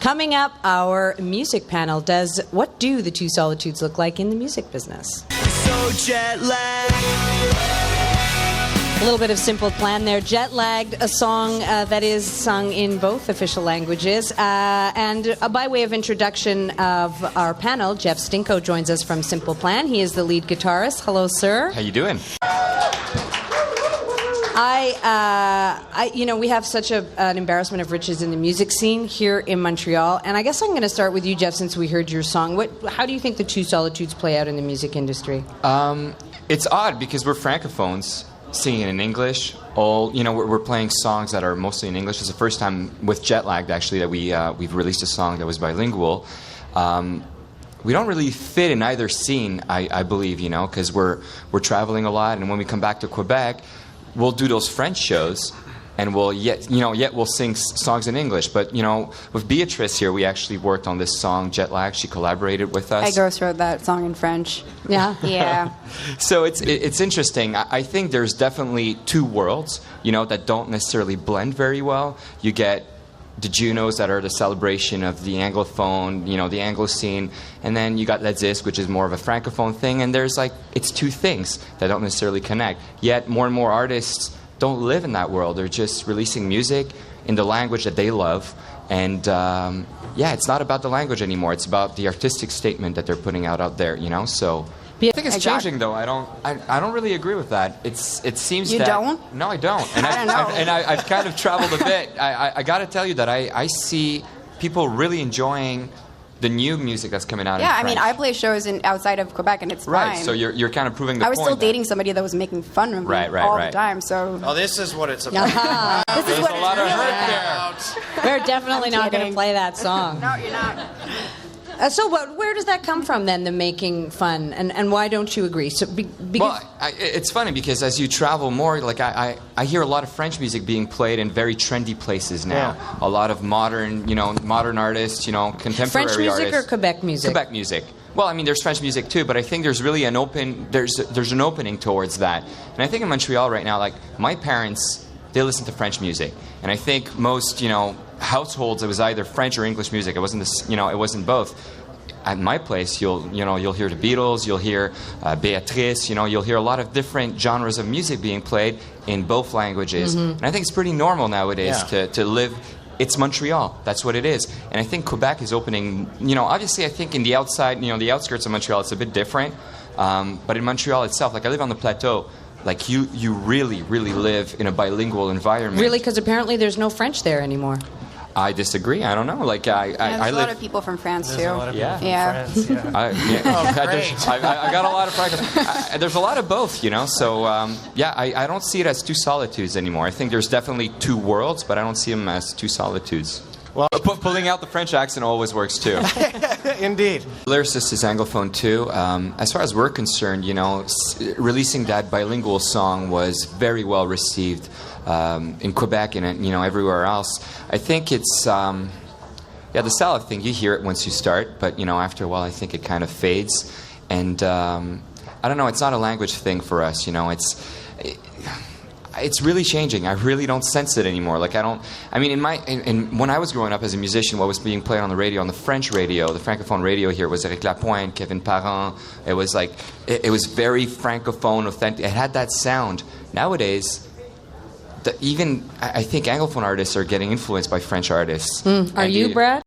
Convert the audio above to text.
Coming up, our music panel does What Do the Two Solitudes Look Like in the Music Business? So jet lagged. A little bit of Simple Plan there. Jet Lagged, a song that is sung in both official languages. And by way of introduction of our panel, Jeff Stinko joins us from Simple Plan. He is the lead guitarist. Hello, sir. How you doing? We have such an embarrassment of riches in the music scene here in Montreal. And I guess I'm going to start with you, Jeff, since we heard your song. How do you think the Two Solitudes play out in the music industry? It's odd because we're francophones singing in English. We're playing songs that are mostly in English. It's the first time with Jet Lagged, actually, that we've released a song that was bilingual. We don't really fit in either scene, I believe, because we're traveling a lot, and when we come back to Quebec, we'll do those French shows, and we'll sing songs in English. But with Beatrice here, we actually worked on this song Jet Lag. She collaborated with us. I ghost wrote that song in French. Yeah, yeah. So it's interesting. I think there's definitely two worlds, that don't necessarily blend very well. You get the Junos that are the celebration of the Anglophone, the Anglo scene, and then you got Les Disques, which is more of a Francophone thing, and it's two things that don't necessarily connect. Yet more and more artists don't live in that world. They're just releasing music in the language that they love, and it's not about the language anymore. It's about the artistic statement that they're putting out there, so... I think it's changing, though. I don't really agree with that. It seems you that... don't? No, I don't. And I don't know. I've kind of traveled a bit. I got to tell you that I see people really enjoying the new music that's coming out. Yeah, in French. I play shows outside of Quebec, and it's right. fine. So you're kind of proving the point. I was still dating somebody that was making fun of me all the time. So this is what it's about. this is what a lot of hurt there. We're definitely not going to play that song. No, you're not. Where does that come from, then, the making fun? And why don't you agree? It's funny because as you travel more, I hear a lot of French music being played in very trendy places now. Yeah. A lot of modern artists, contemporary French music artists. Or Quebec music? Quebec music. Well, there's French music too, but I think there's really an opening towards that. And I think in Montreal right now, my parents, they listen to French music, and I think most households it was either French or English music. It wasn't it wasn't both. At my place, you'll hear the Beatles, you'll hear Beatrice, you'll hear a lot of different genres of music being played in both languages. Mm-hmm. And I think it's pretty normal nowadays to live. It's Montreal. That's what it is. And I think Quebec is opening. Obviously, I think in the outside, the outskirts of Montreal, it's a bit different. But in Montreal itself, I live on the plateau. You really, really live in a bilingual environment. Really, because apparently there's no French there anymore. I disagree. I don't know. There's a lot of people from France too. A lot of people from France, I got a lot of practice. There's a lot of both, So I don't see it as two solitudes anymore. I think there's definitely two worlds, but I don't see them as two solitudes. Well, pulling out the French accent always works too. Indeed. Lyricist is Anglophone too. As far as we're concerned, releasing that bilingual song was very well received in Quebec and everywhere else. I think it's the salad thing. You hear it once you start, but after a while, I think it kind of fades. And I don't know. It's not a language thing for us. It's really changing. I really don't sense it anymore. When I was growing up as a musician, what was being played on the radio, on the French radio, the Francophone radio here, was Eric Lapointe, Kevin Parent. It was it was very Francophone, authentic. It had that sound. Nowadays, I think Anglophone artists are getting influenced by French artists. Are you, Brad?